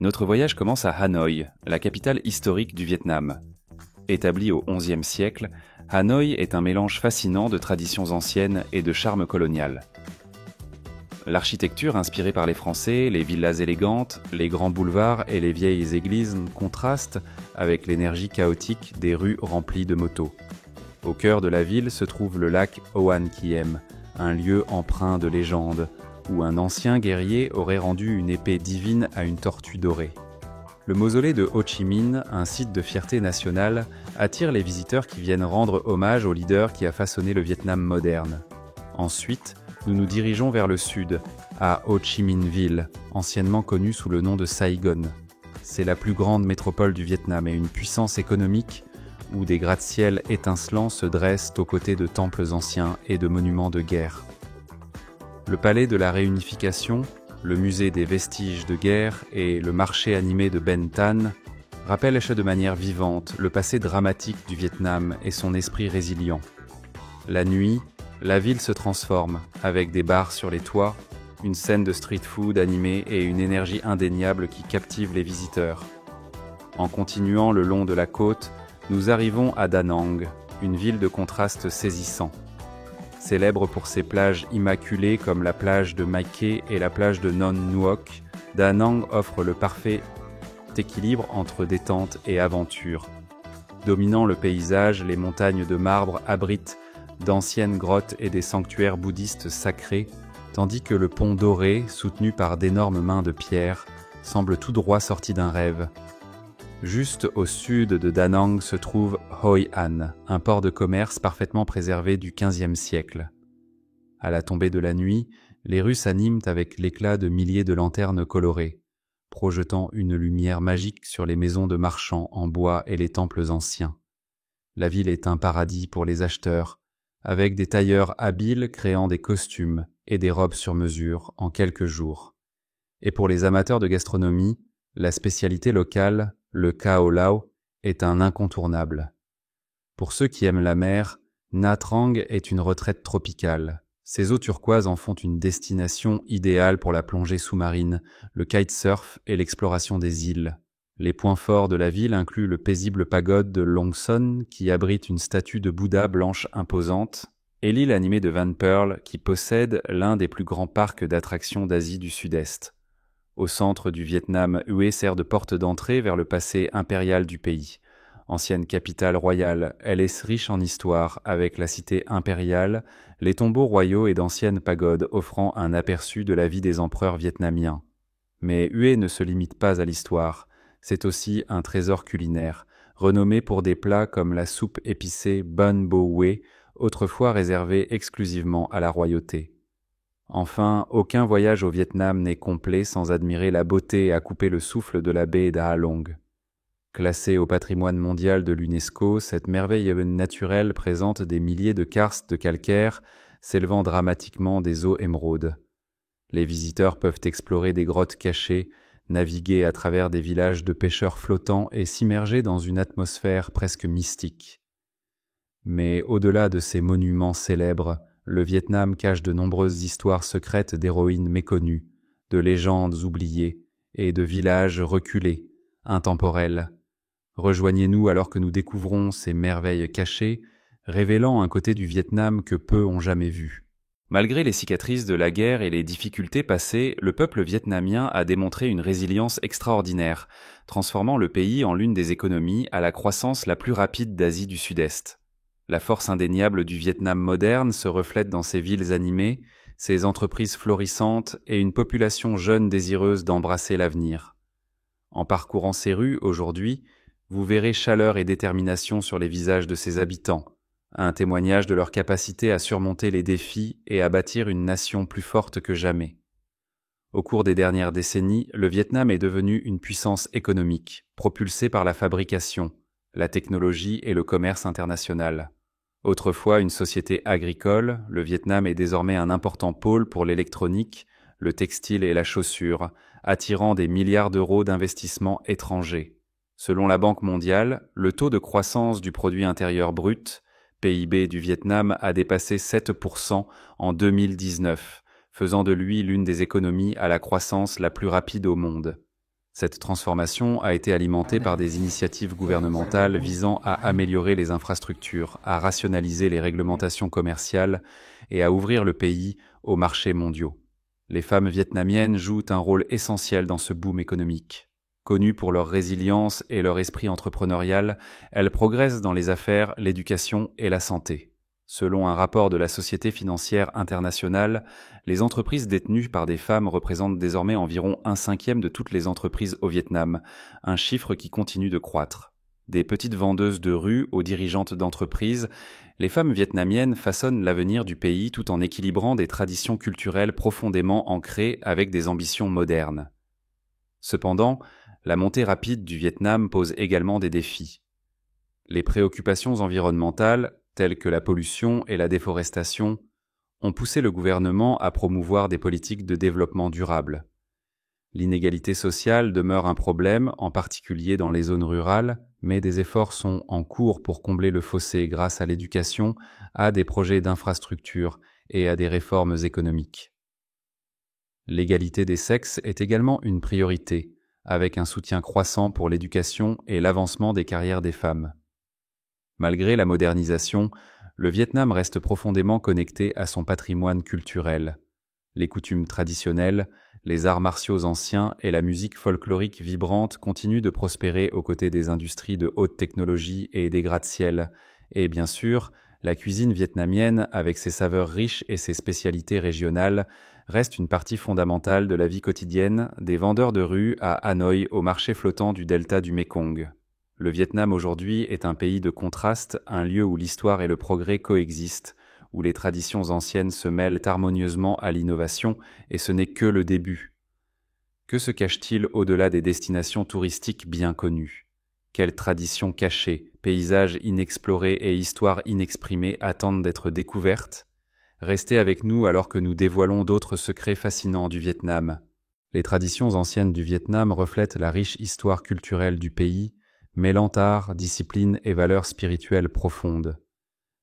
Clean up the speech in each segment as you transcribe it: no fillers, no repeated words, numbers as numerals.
Notre voyage commence à Hanoï, la capitale historique du Vietnam. Établie au XIe siècle, Hanoï est un mélange fascinant de traditions anciennes et de charme colonial. L'architecture inspirée par les Français, les villas élégantes, les grands boulevards et les vieilles églises contrastent avec l'énergie chaotique des rues remplies de motos. Au cœur de la ville se trouve le lac Hoan Kiem, un lieu empreint de légende, où un ancien guerrier aurait rendu une épée divine à une tortue dorée. Le mausolée de Ho Chi Minh, un site de fierté nationale, attire les visiteurs qui viennent rendre hommage au leader qui a façonné le Vietnam moderne. Ensuite, nous nous dirigeons vers le sud, à Ho Chi Minh Ville, anciennement connue sous le nom de Saigon. C'est la plus grande métropole du Vietnam et une puissance économique où des gratte-ciels étincelants se dressent aux côtés de temples anciens et de monuments de guerre. Le palais de la Réunification, le musée des vestiges de guerre et le marché animé de Ben Thanh rappellent de manière vivante le passé dramatique du Vietnam et son esprit résilient. La nuit, la ville se transforme, avec des bars sur les toits, une scène de street food animée et une énergie indéniable qui captive les visiteurs. En continuant le long de la côte, nous arrivons à Da Nang, une ville de contrastes saisissants. Célèbre pour ses plages immaculées comme la plage de Mai Khe et la plage de Non Nuoc, Da Nang offre le parfait équilibre entre détente et aventure. Dominant le paysage, les montagnes de marbre abritent d'anciennes grottes et des sanctuaires bouddhistes sacrés, tandis que le pont doré, soutenu par d'énormes mains de pierre, semble tout droit sorti d'un rêve. Juste au sud de Da Nang se trouve Hoi An, un port de commerce parfaitement préservé du XVe siècle. À la tombée de la nuit, les rues s'animent avec l'éclat de milliers de lanternes colorées, projetant une lumière magique sur les maisons de marchands en bois et les temples anciens. La ville est un paradis pour les acheteurs, avec des tailleurs habiles créant des costumes et des robes sur mesure en quelques jours. Et pour les amateurs de gastronomie, la spécialité locale, le Khao Lao, est un incontournable. Pour ceux qui aiment la mer, Nha Trang est une retraite tropicale. Ses eaux turquoises en font une destination idéale pour la plongée sous-marine, le kitesurf et l'exploration des îles. Les points forts de la ville incluent le paisible pagode de Long Son, qui abrite une statue de Bouddha blanche imposante, et l'île animée de Van Pearl, qui possède l'un des plus grands parcs d'attractions d'Asie du Sud-Est. Au centre du Vietnam, Hue sert de porte d'entrée vers le passé impérial du pays. Ancienne capitale royale, elle est riche en histoire, avec la cité impériale, les tombeaux royaux et d'anciennes pagodes offrant un aperçu de la vie des empereurs vietnamiens. Mais Hue ne se limite pas à l'histoire, c'est aussi un trésor culinaire, renommé pour des plats comme la soupe épicée Bun Bo Hue, autrefois réservée exclusivement à la royauté. Enfin, aucun voyage au Vietnam n'est complet sans admirer la beauté à couper le souffle de la baie d'Ha Long. Classée au patrimoine mondial de l'UNESCO, cette merveille naturelle présente des milliers de karstes de calcaire s'élevant dramatiquement des eaux émeraudes. Les visiteurs peuvent explorer des grottes cachées, naviguer à travers des villages de pêcheurs flottants et s'immerger dans une atmosphère presque mystique. Mais au-delà de ces monuments célèbres, le Vietnam cache de nombreuses histoires secrètes d'héroïnes méconnues, de légendes oubliées et de villages reculés, intemporels. Rejoignez-nous alors que nous découvrons ces merveilles cachées, révélant un côté du Vietnam que peu ont jamais vu. Malgré les cicatrices de la guerre et les difficultés passées, le peuple vietnamien a démontré une résilience extraordinaire, transformant le pays en l'une des économies à la croissance la plus rapide d'Asie du Sud-Est. La force indéniable du Vietnam moderne se reflète dans ses villes animées, ses entreprises florissantes et une population jeune désireuse d'embrasser l'avenir. En parcourant ces rues, aujourd'hui, vous verrez chaleur et détermination sur les visages de ses habitants, un témoignage de leur capacité à surmonter les défis et à bâtir une nation plus forte que jamais. Au cours des dernières décennies, le Vietnam est devenu une puissance économique, propulsée par la fabrication, la technologie et le commerce international. Autrefois une société agricole, le Vietnam est désormais un important pôle pour l'électronique, le textile et la chaussure, attirant des milliards d'euros d'investissements étrangers. Selon la Banque mondiale, le taux de croissance du produit intérieur brut, PIB du Vietnam, a dépassé 7% en 2019, faisant de lui l'une des économies à la croissance la plus rapide au monde. Cette transformation a été alimentée par des initiatives gouvernementales visant à améliorer les infrastructures, à rationaliser les réglementations commerciales et à ouvrir le pays aux marchés mondiaux. Les femmes vietnamiennes jouent un rôle essentiel dans ce boom économique. Connues pour leur résilience et leur esprit entrepreneurial, elles progressent dans les affaires, l'éducation et la santé. Selon un rapport de la Société financière internationale, les entreprises détenues par des femmes représentent désormais environ 1/5 de toutes les entreprises au Vietnam, un chiffre qui continue de croître. Des petites vendeuses de rue aux dirigeantes d'entreprises, les femmes vietnamiennes façonnent l'avenir du pays tout en équilibrant des traditions culturelles profondément ancrées avec des ambitions modernes. Cependant, la montée rapide du Vietnam pose également des défis. Les préoccupations environnementales, telles que la pollution et la déforestation, ont poussé le gouvernement à promouvoir des politiques de développement durable. L'inégalité sociale demeure un problème, en particulier dans les zones rurales, mais des efforts sont en cours pour combler le fossé grâce à l'éducation, à des projets d'infrastructure et à des réformes économiques. L'égalité des sexes est également une priorité, avec un soutien croissant pour l'éducation et l'avancement des carrières des femmes. Malgré la modernisation, le Vietnam reste profondément connecté à son patrimoine culturel. Les coutumes traditionnelles, les arts martiaux anciens et la musique folklorique vibrante continuent de prospérer aux côtés des industries de haute technologie et des gratte-ciel. Et bien sûr, la cuisine vietnamienne, avec ses saveurs riches et ses spécialités régionales, reste une partie fondamentale de la vie quotidienne des vendeurs de rue à Hanoï au marché flottant du delta du Mékong. Le Vietnam aujourd'hui est un pays de contraste, un lieu où l'histoire et le progrès coexistent, où les traditions anciennes se mêlent harmonieusement à l'innovation, et ce n'est que le début. Que se cache-t-il au-delà des destinations touristiques bien connues? Quelles traditions cachées, paysages inexplorés et histoires inexprimées attendent d'être découvertes? Restez avec nous alors que nous dévoilons d'autres secrets fascinants du Vietnam. Les traditions anciennes du Vietnam reflètent la riche histoire culturelle du pays, mêlant art, discipline et valeurs spirituelles profondes.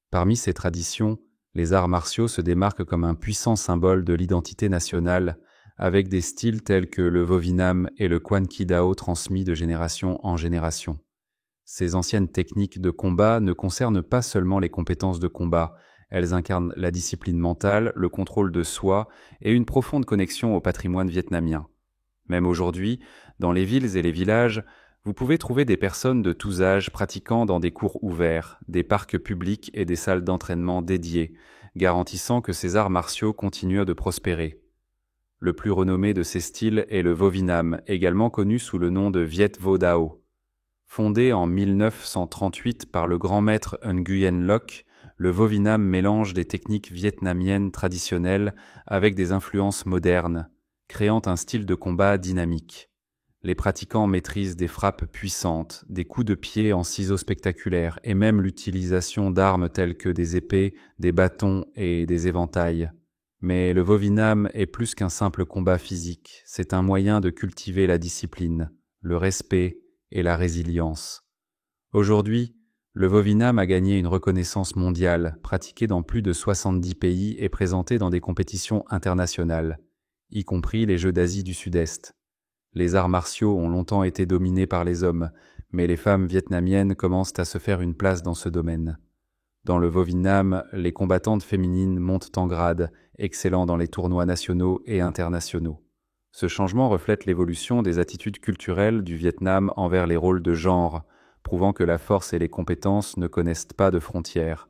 Parmi ces traditions, les arts martiaux se démarquent comme un puissant symbole de l'identité nationale, avec des styles tels que le Vo Vinam et le Quan Ki Dao transmis de génération en génération. Ces anciennes techniques de combat ne concernent pas seulement les compétences de combat, elles incarnent la discipline mentale, le contrôle de soi et une profonde connexion au patrimoine vietnamien. Même aujourd'hui, dans les villes et les villages, vous pouvez trouver des personnes de tous âges pratiquant dans des cours ouverts, des parcs publics et des salles d'entraînement dédiées, garantissant que ces arts martiaux continuent de prospérer. Le plus renommé de ces styles est le Vo Vinam, également connu sous le nom de Viet Vo Dao. Fondé en 1938 par le grand maître Nguyen Loc, le Vo Vinam mélange des techniques vietnamiennes traditionnelles avec des influences modernes, créant un style de combat dynamique. Les pratiquants maîtrisent des frappes puissantes, des coups de pied en ciseaux spectaculaires et même l'utilisation d'armes telles que des épées, des bâtons et des éventails. Mais le Vo Vinam est plus qu'un simple combat physique, c'est un moyen de cultiver la discipline, le respect et la résilience. Aujourd'hui, le Vo Vinam a gagné une reconnaissance mondiale, pratiqué dans plus de 70 pays et présenté dans des compétitions internationales, y compris les Jeux d'Asie du Sud-Est. Les arts martiaux ont longtemps été dominés par les hommes, mais les femmes vietnamiennes commencent à se faire une place dans ce domaine. Dans le Vo Vinam, les combattantes féminines montent en grade, excellant dans les tournois nationaux et internationaux. Ce changement reflète l'évolution des attitudes culturelles du Vietnam envers les rôles de genre, prouvant que la force et les compétences ne connaissent pas de frontières.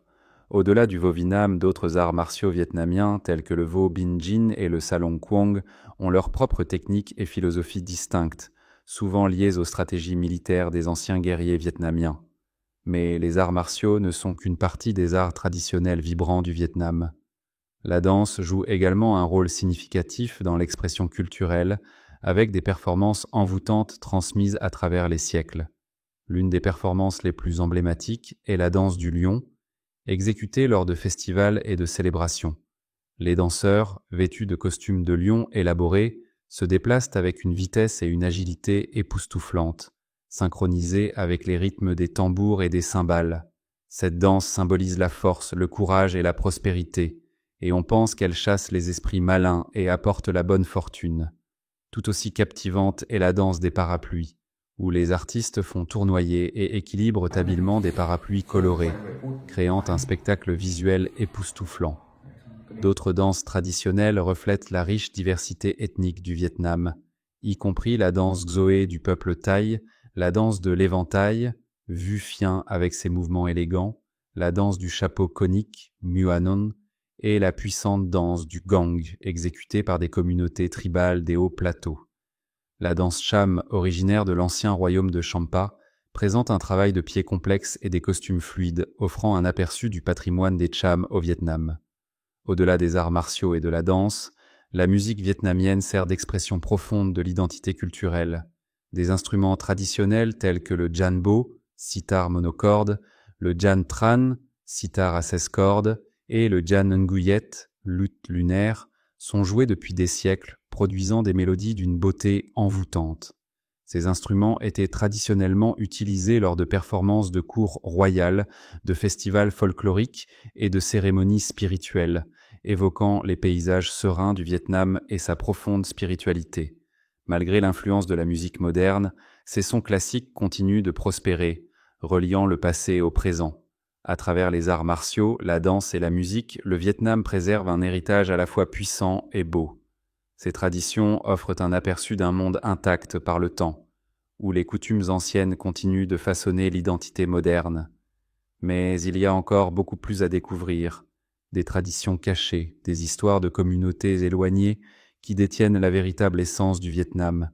Au-delà du Vo Vinam, d'autres arts martiaux vietnamiens, tels que le Vo Binh Dinh et le Salong Quong, ont leurs propres techniques et philosophies distinctes, souvent liées aux stratégies militaires des anciens guerriers vietnamiens. Mais les arts martiaux ne sont qu'une partie des arts traditionnels vibrants du Vietnam. La danse joue également un rôle significatif dans l'expression culturelle, avec des performances envoûtantes transmises à travers les siècles. L'une des performances les plus emblématiques est la danse du lion, exécutée lors de festivals et de célébrations. Les danseurs, vêtus de costumes de lion élaborés, se déplacent avec une vitesse et une agilité époustouflantes, synchronisées avec les rythmes des tambours et des cymbales. Cette danse symbolise la force, le courage et la prospérité, et on pense qu'elle chasse les esprits malins et apporte la bonne fortune. Tout aussi captivante est la danse des parapluies, où les artistes font tournoyer et équilibrent habilement des parapluies colorés, créant un spectacle visuel époustouflant. D'autres danses traditionnelles reflètent la riche diversité ethnique du Vietnam, y compris la danse Xoé du peuple thaï, la danse de l'éventail, Vu Phien avec ses mouvements élégants, la danse du chapeau conique, Muanon, et la puissante danse du gang, exécutée par des communautés tribales des hauts plateaux. La danse Cham, originaire de l'ancien royaume de Champa, présente un travail de pieds complexe et des costumes fluides, offrant un aperçu du patrimoine des Cham au Vietnam. Au-delà des arts martiaux et de la danse, la musique vietnamienne sert d'expression profonde de l'identité culturelle. Des instruments traditionnels tels que le Gian Bo, sitar monocorde, le Gian Tran, sitar à 16 cordes, et le Gian Nguyet, luth lunaire, sont joués depuis des siècles, produisant des mélodies d'une beauté envoûtante. Ces instruments étaient traditionnellement utilisés lors de performances de cours royales, de festivals folkloriques et de cérémonies spirituelles, évoquant les paysages sereins du Vietnam et sa profonde spiritualité. Malgré l'influence de la musique moderne, ces sons classiques continuent de prospérer, reliant le passé au présent. À travers les arts martiaux, la danse et la musique, le Vietnam préserve un héritage à la fois puissant et beau. Ces traditions offrent un aperçu d'un monde intact par le temps, où les coutumes anciennes continuent de façonner l'identité moderne. Mais il y a encore beaucoup plus à découvrir, des traditions cachées, des histoires de communautés éloignées qui détiennent la véritable essence du Vietnam.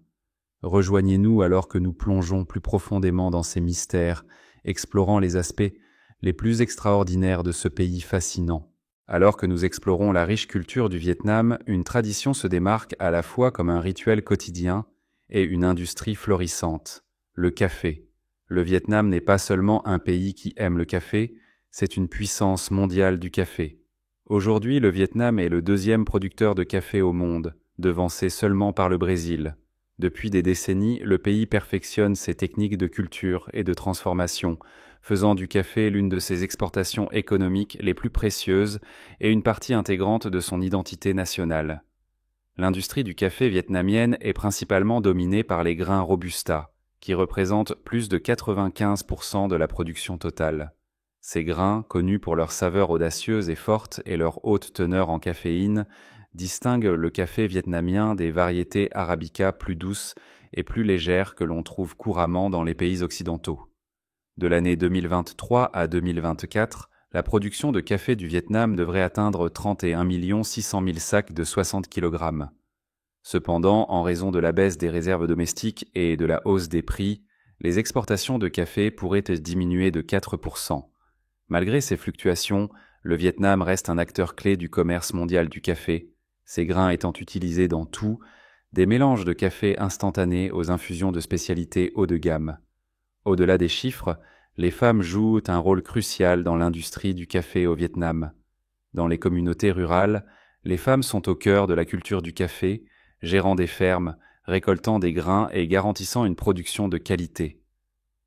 Rejoignez-nous alors que nous plongeons plus profondément dans ces mystères, explorant les aspects les plus extraordinaires de ce pays fascinant. Alors que nous explorons la riche culture du Vietnam, une tradition se démarque à la fois comme un rituel quotidien et une industrie florissante, le café. Le Vietnam n'est pas seulement un pays qui aime le café, c'est une puissance mondiale du café. Aujourd'hui, le Vietnam est le deuxième producteur de café au monde, devancé seulement par le Brésil. Depuis des décennies, le pays perfectionne ses techniques de culture et de transformation, faisant du café l'une de ses exportations économiques les plus précieuses et une partie intégrante de son identité nationale. L'industrie du café vietnamienne est principalement dominée par les grains Robusta, qui représentent plus de 95% de la production totale. Ces grains, connus pour leur saveur audacieuse et forte et leur haute teneur en caféine, distinguent le café vietnamien des variétés arabica plus douces et plus légères que l'on trouve couramment dans les pays occidentaux. De l'année 2023 à 2024, la production de café du Vietnam devrait atteindre 31 600 000 sacs de 60 kg. Cependant, en raison de la baisse des réserves domestiques et de la hausse des prix, les exportations de café pourraient diminuer de 4%. Malgré ces fluctuations, le Vietnam reste un acteur clé du commerce mondial du café, ces grains étant utilisés dans tout, des mélanges de café instantanés aux infusions de spécialités haut de gamme. Au-delà des chiffres, les femmes jouent un rôle crucial dans l'industrie du café au Vietnam. Dans les communautés rurales, les femmes sont au cœur de la culture du café, gérant des fermes, récoltant des grains et garantissant une production de qualité.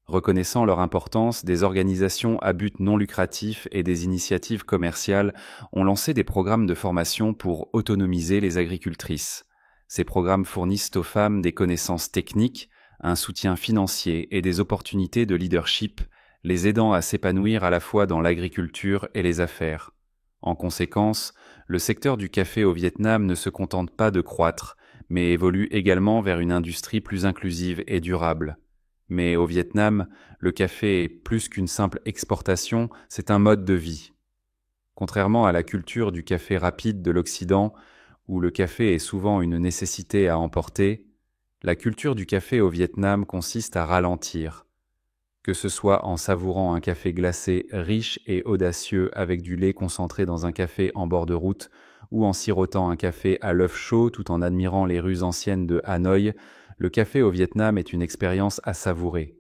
Reconnaissant leur importance, des organisations à but non lucratif et des initiatives commerciales ont lancé des programmes de formation pour autonomiser les agricultrices. Ces programmes fournissent aux femmes des connaissances techniques, un soutien financier et des opportunités de leadership, les aidant à s'épanouir à la fois dans l'agriculture et les affaires. En conséquence, le secteur du café au Vietnam ne se contente pas de croître, mais évolue également vers une industrie plus inclusive et durable. Mais au Vietnam, le café est plus qu'une simple exportation, c'est un mode de vie. Contrairement à la culture du café rapide de l'Occident, où le café est souvent une nécessité à emporter, la culture du café au Vietnam consiste à ralentir. Que ce soit en savourant un café glacé riche et audacieux avec du lait concentré dans un café en bord de route, ou en sirotant un café à l'œuf chaud tout en admirant les rues anciennes de Hanoï, le café au Vietnam est une expérience à savourer.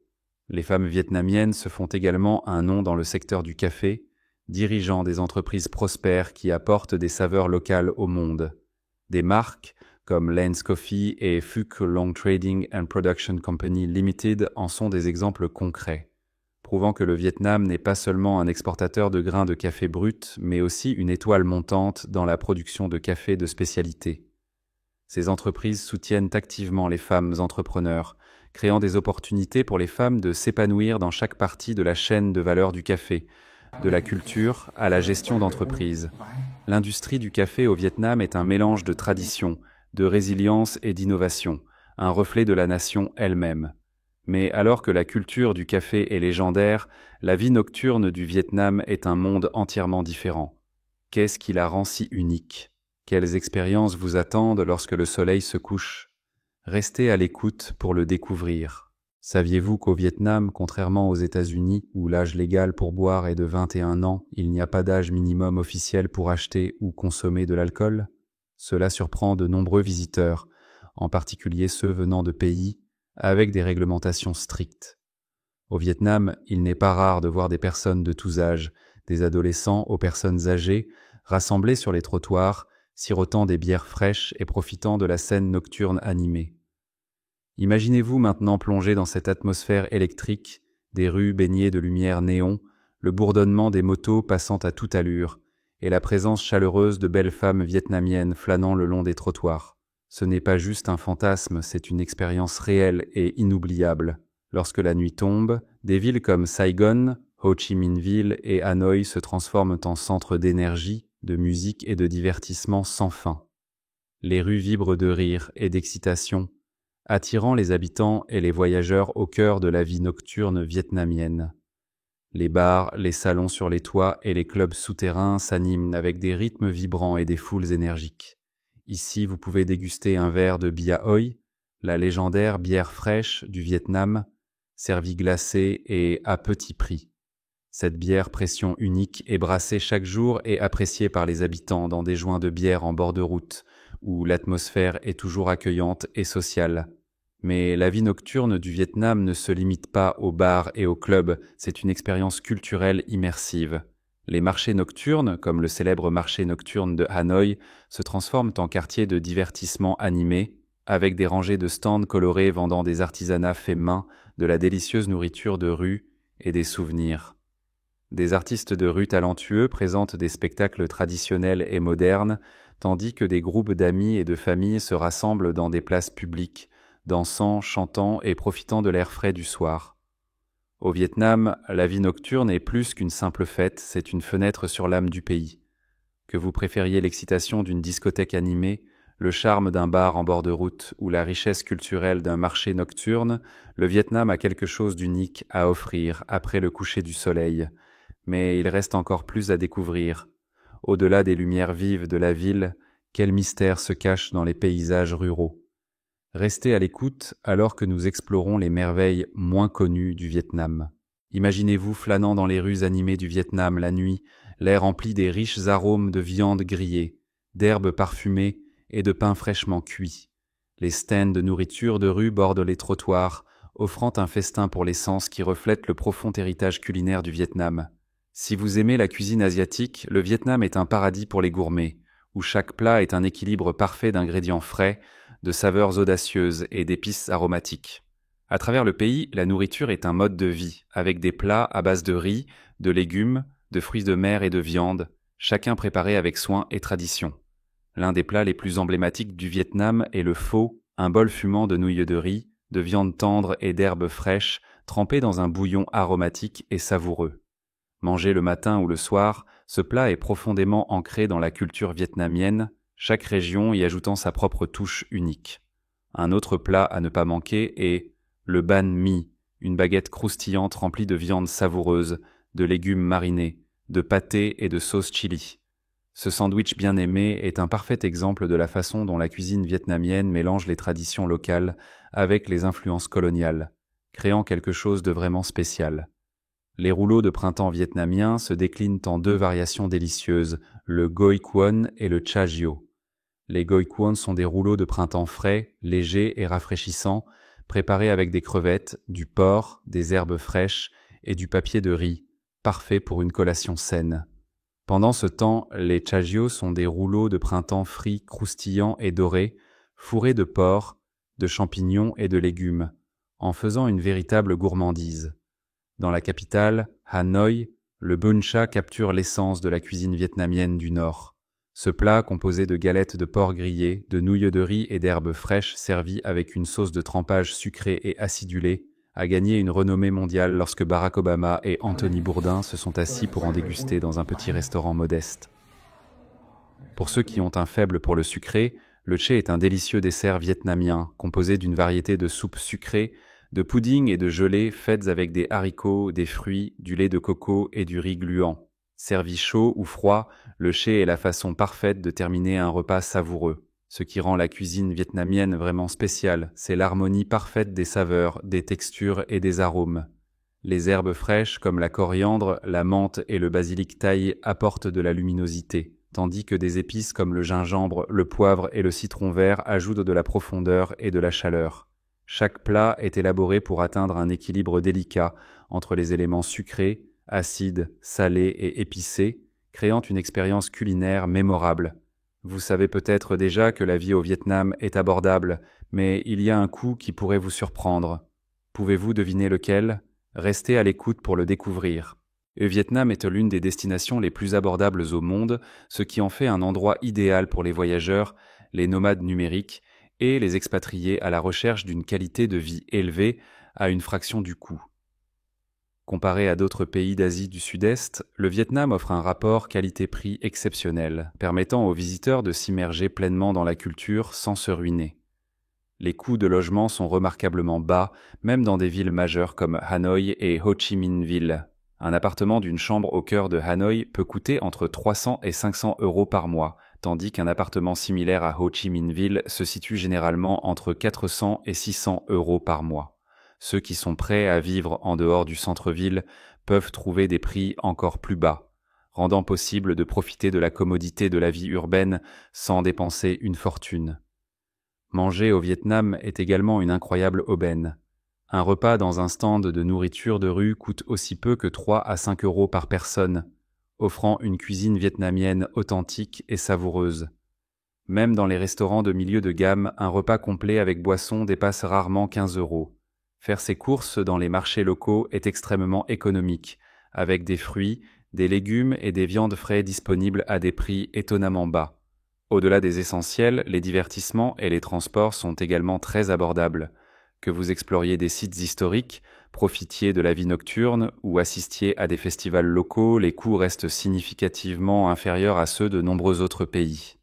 Les femmes vietnamiennes se font également un nom dans le secteur du café, dirigeant des entreprises prospères qui apportent des saveurs locales au monde. Des marques comme Lance Coffee et Phuc Long Trading and Production Company Limited en sont des exemples concrets, prouvant que le Vietnam n'est pas seulement un exportateur de grains de café brut, mais aussi une étoile montante dans la production de café de spécialité. Ces entreprises soutiennent activement les femmes entrepreneurs, créant des opportunités pour les femmes de s'épanouir dans chaque partie de la chaîne de valeur du café, de la culture à la gestion d'entreprise. L'industrie du café au Vietnam est un mélange de tradition, de résilience et d'innovation, un reflet de la nation elle-même. Mais alors que la culture du café est légendaire, la vie nocturne du Vietnam est un monde entièrement différent. Qu'est-ce qui la rend si unique? Quelles expériences vous attendent lorsque le soleil se couche? Restez à l'écoute pour le découvrir. Saviez-vous qu'au Vietnam, contrairement aux États-Unis, où l'âge légal pour boire est de 21 ans, il n'y a pas d'âge minimum officiel pour acheter ou consommer de l'alcool? Cela surprend de nombreux visiteurs, en particulier ceux venant de pays avec des réglementations strictes. Au Vietnam, il n'est pas rare de voir des personnes de tous âges, des adolescents aux personnes âgées, rassemblées sur les trottoirs, sirotant des bières fraîches et profitant de la scène nocturne animée. Imaginez-vous maintenant plongé dans cette atmosphère électrique, des rues baignées de lumière néon, le bourdonnement des motos passant à toute allure, et la présence chaleureuse de belles femmes vietnamiennes flânant le long des trottoirs. Ce n'est pas juste un fantasme, c'est une expérience réelle et inoubliable. Lorsque la nuit tombe, des villes comme Saigon, Ho Chi Minh Ville et Hanoï se transforment en centres d'énergie, de musique et de divertissement sans fin. Les rues vibrent de rire et d'excitation, attirant les habitants et les voyageurs au cœur de la vie nocturne vietnamienne. Les bars, les salons sur les toits et les clubs souterrains s'animent avec des rythmes vibrants et des foules énergiques. Ici, vous pouvez déguster un verre de Bia Hoi, la légendaire bière fraîche du Vietnam, servie glacée et à petit prix. Cette bière pression unique est brassée chaque jour et appréciée par les habitants dans des joints de bière en bord de route, où l'atmosphère est toujours accueillante et sociale. Mais la vie nocturne du Vietnam ne se limite pas aux bars et aux clubs, c'est une expérience culturelle immersive. Les marchés nocturnes, comme le célèbre marché nocturne de Hanoï, se transforment en quartiers de divertissement animés, avec des rangées de stands colorés vendant des artisanats faits main, de la délicieuse nourriture de rue et des souvenirs. Des artistes de rue talentueux présentent des spectacles traditionnels et modernes, tandis que des groupes d'amis et de familles se rassemblent dans des places publiques, dansant, chantant et profitant de l'air frais du soir. Au Vietnam, la vie nocturne est plus qu'une simple fête, c'est une fenêtre sur l'âme du pays. Que vous préfériez l'excitation d'une discothèque animée, le charme d'un bar en bord de route ou la richesse culturelle d'un marché nocturne, le Vietnam a quelque chose d'unique à offrir après le coucher du soleil. Mais il reste encore plus à découvrir. Au-delà des lumières vives de la ville, quel mystère se cache dans les paysages ruraux. Restez à l'écoute alors que nous explorons les merveilles moins connues du Vietnam. Imaginez-vous flânant dans les rues animées du Vietnam la nuit, l'air empli des riches arômes de viande grillée, d'herbes parfumées et de pain fraîchement cuit. Les stands de nourriture de rue bordent les trottoirs, offrant un festin pour les sens qui reflète le profond héritage culinaire du Vietnam. Si vous aimez la cuisine asiatique, le Vietnam est un paradis pour les gourmets, où chaque plat est un équilibre parfait d'ingrédients frais, de saveurs audacieuses et d'épices aromatiques. À travers le pays, la nourriture est un mode de vie, avec des plats à base de riz, de légumes, de fruits de mer et de viande, chacun préparé avec soin et tradition. L'un des plats les plus emblématiques du Vietnam est le pho, un bol fumant de nouilles de riz, de viande tendre et d'herbes fraîches, trempées dans un bouillon aromatique et savoureux. Mangé le matin ou le soir, ce plat est profondément ancré dans la culture vietnamienne, chaque région y ajoutant sa propre touche unique. Un autre plat à ne pas manquer est le banh mi, une baguette croustillante remplie de viande savoureuse, de légumes marinés, de pâté et de sauce chili. Ce sandwich bien aimé est un parfait exemple de la façon dont la cuisine vietnamienne mélange les traditions locales avec les influences coloniales, créant quelque chose de vraiment spécial. Les rouleaux de printemps vietnamiens se déclinent en deux variations délicieuses, le goi quon et le cha gio. Les goi quon sont des rouleaux de printemps frais, légers et rafraîchissants, préparés avec des crevettes, du porc, des herbes fraîches et du papier de riz, parfaits pour une collation saine. Pendant ce temps, les cha gio sont des rouleaux de printemps frits, croustillants et dorés, fourrés de porc, de champignons et de légumes, en faisant une véritable gourmandise. Dans la capitale, Hanoï, le bun cha capture l'essence de la cuisine vietnamienne du Nord. Ce plat, composé de galettes de porc grillées, de nouilles de riz et d'herbes fraîches servies avec une sauce de trempage sucrée et acidulée, a gagné une renommée mondiale lorsque Barack Obama et Anthony Bourdain se sont assis pour en déguster dans un petit restaurant modeste. Pour ceux qui ont un faible pour le sucré, le tché est un délicieux dessert vietnamien composé d'une variété de soupes sucrées, de pudding et de gelées faites avec des haricots, des fruits, du lait de coco et du riz gluant. Servi chaud ou froid, le tché est la façon parfaite de terminer un repas savoureux. Ce qui rend la cuisine vietnamienne vraiment spéciale, c'est l'harmonie parfaite des saveurs, des textures et des arômes. Les herbes fraîches comme la coriandre, la menthe et le basilic thaï apportent de la luminosité, tandis que des épices comme le gingembre, le poivre et le citron vert ajoutent de la profondeur et de la chaleur. Chaque plat est élaboré pour atteindre un équilibre délicat entre les éléments sucrés, acides, salés et épicés, créant une expérience culinaire mémorable. Vous savez peut-être déjà que la vie au Vietnam est abordable, mais il y a un coût qui pourrait vous surprendre. Pouvez-vous deviner lequel ? Restez à l'écoute pour le découvrir. Le Vietnam est l'une des destinations les plus abordables au monde, ce qui en fait un endroit idéal pour les voyageurs, les nomades numériques et les expatriés à la recherche d'une qualité de vie élevée à une fraction du coût. Comparé à d'autres pays d'Asie du Sud-Est, le Vietnam offre un rapport qualité-prix exceptionnel, permettant aux visiteurs de s'immerger pleinement dans la culture sans se ruiner. Les coûts de logement sont remarquablement bas, même dans des villes majeures comme Hanoï et Ho Chi Minh Ville. Un appartement d'une chambre au cœur de Hanoï peut coûter entre 300 et 500 euros par mois, tandis qu'un appartement similaire à Ho Chi Minh Ville se situe généralement entre 400 et 600 euros par mois. Ceux qui sont prêts à vivre en dehors du centre-ville peuvent trouver des prix encore plus bas, rendant possible de profiter de la commodité de la vie urbaine sans dépenser une fortune. Manger au Vietnam est également une incroyable aubaine. Un repas dans un stand de nourriture de rue coûte aussi peu que 3 à 5 euros par personne, offrant une cuisine vietnamienne authentique et savoureuse. Même dans les restaurants de milieu de gamme, un repas complet avec boisson dépasse rarement 15 euros. Faire ses courses dans les marchés locaux est extrêmement économique, avec des fruits, des légumes et des viandes frais disponibles à des prix étonnamment bas. Au-delà des essentiels, les divertissements et les transports sont également très abordables. Que vous exploriez des sites historiques, profitiez de la vie nocturne ou assistiez à des festivals locaux, les coûts restent significativement inférieurs à ceux de nombreux autres pays.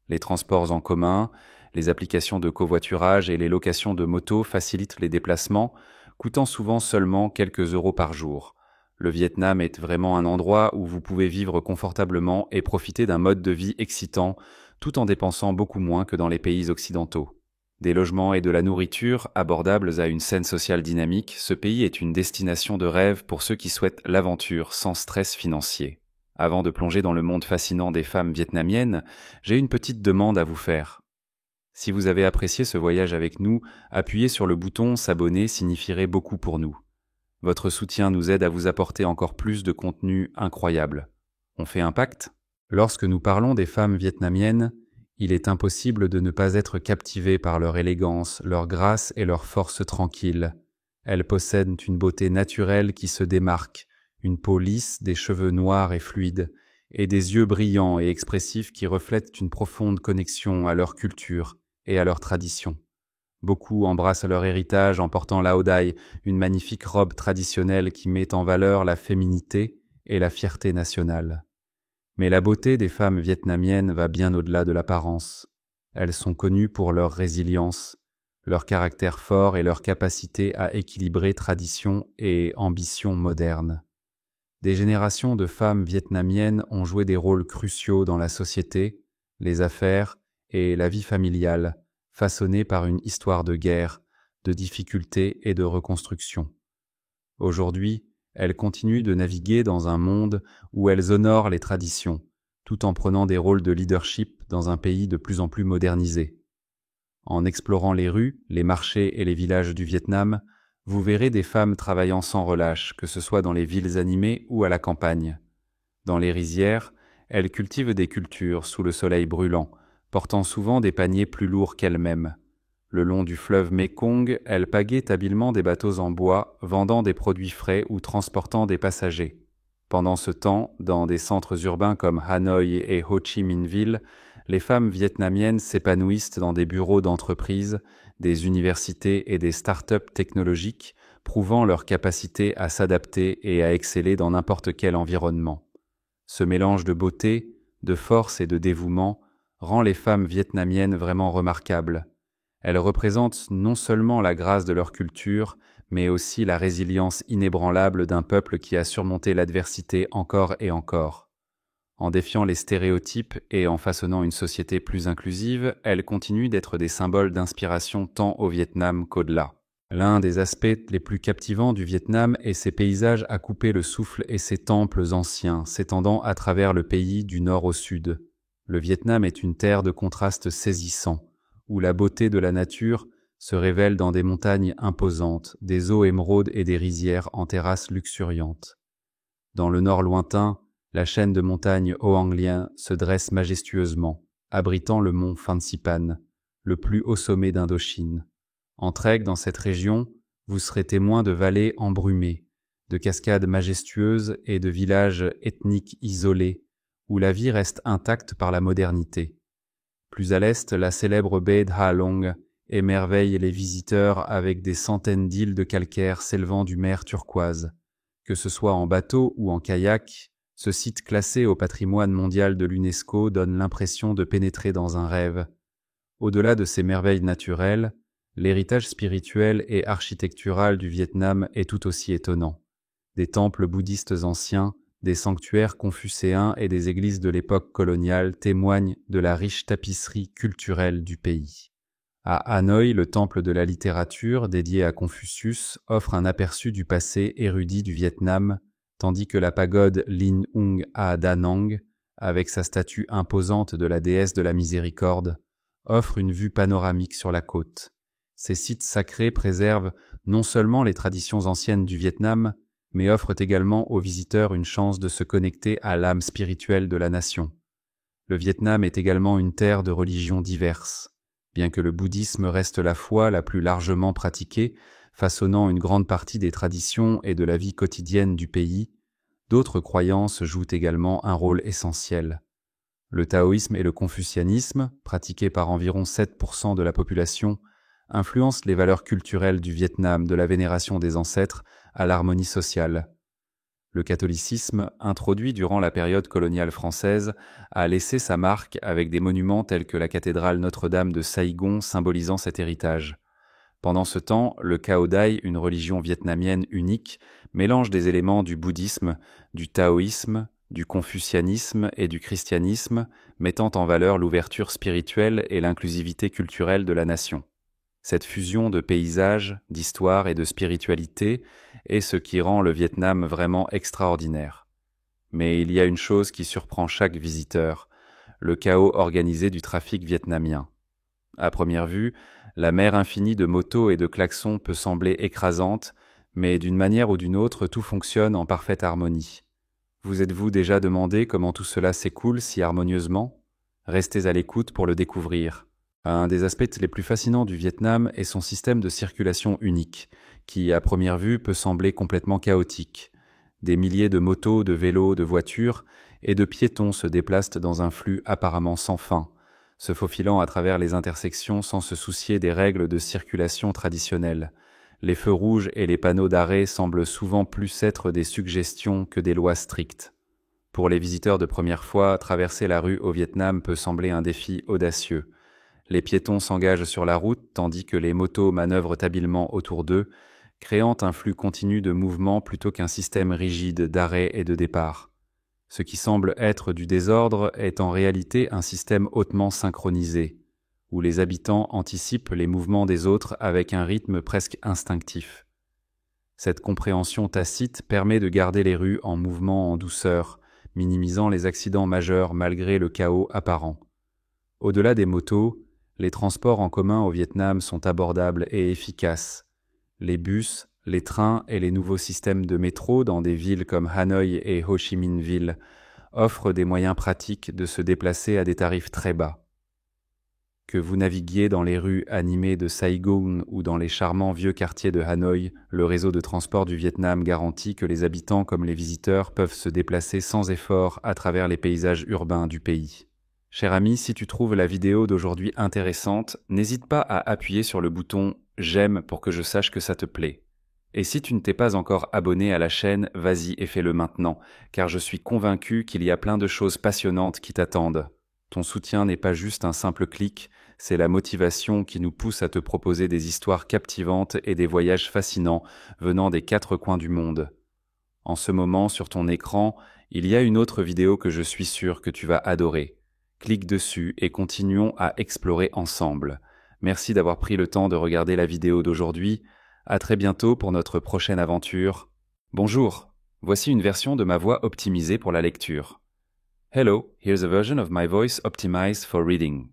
Les transports en commun, les applications de covoiturage et les locations de motos facilitent les déplacements, coûtant souvent seulement quelques euros par jour. Le Vietnam est vraiment un endroit où vous pouvez vivre confortablement et profiter d'un mode de vie excitant, tout en dépensant beaucoup moins que dans les pays occidentaux. Des logements et de la nourriture abordables à une scène sociale dynamique, ce pays est une destination de rêve pour ceux qui souhaitent l'aventure sans stress financier. Avant de plonger dans le monde fascinant des femmes vietnamiennes, j'ai une petite demande à vous faire. Si vous avez apprécié ce voyage avec nous, appuyer sur le bouton « S'abonner » signifierait beaucoup pour nous. Votre soutien nous aide à vous apporter encore plus de contenu incroyable. On fait un pacte ? Lorsque nous parlons des femmes vietnamiennes, il est impossible de ne pas être captivé par leur élégance, leur grâce et leur force tranquille. Elles possèdent une beauté naturelle qui se démarque, une peau lisse, des cheveux noirs et fluides, et des yeux brillants et expressifs qui reflètent une profonde connexion à leur culture et à leur tradition. Beaucoup embrassent leur héritage en portant la Odai, une magnifique robe traditionnelle qui met en valeur la féminité et la fierté nationale. Mais la beauté des femmes vietnamiennes va bien au-delà de l'apparence. Elles sont connues pour leur résilience, leur caractère fort et leur capacité à équilibrer tradition et ambition moderne. Des générations de femmes vietnamiennes ont joué des rôles cruciaux dans la société, les affaires et la vie familiale, façonnée par une histoire de guerre, de difficultés et de reconstruction. Aujourd'hui, elles continuent de naviguer dans un monde où elles honorent les traditions, tout en prenant des rôles de leadership dans un pays de plus en plus modernisé. En explorant les rues, les marchés et les villages du Vietnam, vous verrez des femmes travaillant sans relâche, que ce soit dans les villes animées ou à la campagne. Dans les rizières, elles cultivent des cultures sous le soleil brûlant, portant souvent des paniers plus lourds qu'elles-mêmes. Le long du fleuve Mékong, elles pagaient habilement des bateaux en bois, vendant des produits frais ou transportant des passagers. Pendant ce temps, dans des centres urbains comme Hanoï et Ho Chi Minh Ville, les femmes vietnamiennes s'épanouissent dans des bureaux d'entreprise, des universités et des start-up technologiques, prouvant leur capacité à s'adapter et à exceller dans n'importe quel environnement. Ce mélange de beauté, de force et de dévouement rend les femmes vietnamiennes vraiment remarquables. Elles représentent non seulement la grâce de leur culture, mais aussi la résilience inébranlable d'un peuple qui a surmonté l'adversité encore et encore. En défiant les stéréotypes et en façonnant une société plus inclusive, elles continuent d'être des symboles d'inspiration tant au Vietnam qu'au-delà. L'un des aspects les plus captivants du Vietnam est ses paysages à couper le souffle et ses temples anciens, s'étendant à travers le pays du nord au sud. Le Vietnam est une terre de contrastes saisissants, où la beauté de la nature se révèle dans des montagnes imposantes, des eaux émeraudes et des rizières en terrasses luxuriantes. Dans le nord lointain, la chaîne de montagnes Hoang Lien se dresse majestueusement, abritant le mont Phan Xipan, le plus haut sommet d'Indochine. En trek dans cette région, vous serez témoin de vallées embrumées, de cascades majestueuses et de villages ethniques isolés, où la vie reste intacte par la modernité. Plus à l'est, la célèbre baie d'Ha Long émerveille les visiteurs avec des centaines d'îles de calcaire s'élevant du mer turquoise. Que ce soit en bateau ou en kayak, ce site classé au patrimoine mondial de l'UNESCO donne l'impression de pénétrer dans un rêve. Au-delà de ces merveilles naturelles, l'héritage spirituel et architectural du Vietnam est tout aussi étonnant. Des temples bouddhistes anciens, des sanctuaires confucéens et des églises de l'époque coloniale témoignent de la riche tapisserie culturelle du pays. À Hanoï, le temple de la littérature, dédié à Confucius, offre un aperçu du passé érudit du Vietnam, tandis que la pagode Linh Ung A Da Nang, avec sa statue imposante de la déesse de la miséricorde, offre une vue panoramique sur la côte. Ces sites sacrés préservent non seulement les traditions anciennes du Vietnam, mais offrent également aux visiteurs une chance de se connecter à l'âme spirituelle de la nation. Le Vietnam est également une terre de religions diverses. Bien que le bouddhisme reste la foi la plus largement pratiquée, façonnant une grande partie des traditions et de la vie quotidienne du pays, d'autres croyances jouent également un rôle essentiel. Le taoïsme et le confucianisme, pratiqués par environ 7% de la population, influencent les valeurs culturelles du Vietnam, de la vénération des ancêtres à l'harmonie sociale. Le catholicisme, introduit durant la période coloniale française, a laissé sa marque avec des monuments tels que la cathédrale Notre-Dame de Saigon symbolisant cet héritage. Pendant ce temps, le Cao Dai, une religion vietnamienne unique, mélange des éléments du bouddhisme, du taoïsme, du confucianisme et du christianisme, mettant en valeur l'ouverture spirituelle et l'inclusivité culturelle de la nation. Cette fusion de paysages, d'histoire et de spiritualité est ce qui rend le Vietnam vraiment extraordinaire. Mais il y a une chose qui surprend chaque visiteur, le chaos organisé du trafic vietnamien. À première vue, la mer infinie de motos et de klaxons peut sembler écrasante, mais d'une manière ou d'une autre, tout fonctionne en parfaite harmonie. Vous êtes-vous déjà demandé comment tout cela s'écoule si harmonieusement ? Restez à l'écoute pour le découvrir. Un des aspects les plus fascinants du Vietnam est son système de circulation unique, qui, à première vue, peut sembler complètement chaotique. Des milliers de motos, de vélos, de voitures et de piétons se déplacent dans un flux apparemment sans fin, se faufilant à travers les intersections sans se soucier des règles de circulation traditionnelles. Les feux rouges et les panneaux d'arrêt semblent souvent plus être des suggestions que des lois strictes. Pour les visiteurs de première fois, traverser la rue au Vietnam peut sembler un défi audacieux. Les piétons s'engagent sur la route tandis que les motos manœuvrent habilement autour d'eux, créant un flux continu de mouvements plutôt qu'un système rigide d'arrêt et de départ. Ce qui semble être du désordre est en réalité un système hautement synchronisé, où les habitants anticipent les mouvements des autres avec un rythme presque instinctif. Cette compréhension tacite permet de garder les rues en mouvement en douceur, minimisant les accidents majeurs malgré le chaos apparent. Au-delà des motos, les transports en commun au Vietnam sont abordables et efficaces. Les bus, les trains et les nouveaux systèmes de métro dans des villes comme Hanoï et Ho Chi Minh Ville offrent des moyens pratiques de se déplacer à des tarifs très bas. Que vous naviguiez dans les rues animées de Saigon ou dans les charmants vieux quartiers de Hanoï, le réseau de transport du Vietnam garantit que les habitants comme les visiteurs peuvent se déplacer sans effort à travers les paysages urbains du pays. Cher ami, si tu trouves la vidéo d'aujourd'hui intéressante, n'hésite pas à appuyer sur le bouton « J'aime » pour que je sache que ça te plaît. Et si tu ne t'es pas encore abonné à la chaîne, vas-y et fais-le maintenant, car je suis convaincu qu'il y a plein de choses passionnantes qui t'attendent. Ton soutien n'est pas juste un simple clic, c'est la motivation qui nous pousse à te proposer des histoires captivantes et des voyages fascinants venant des 4 coins du monde. En ce moment, sur ton écran, il y a une autre vidéo que je suis sûr que tu vas adorer. Clique dessus et continuons à explorer ensemble. Merci d'avoir pris le temps de regarder la vidéo d'aujourd'hui. À très bientôt pour notre prochaine aventure. Bonjour, voici une version de ma voix optimisée pour la lecture. Hello, here's a version of my voice optimized for reading.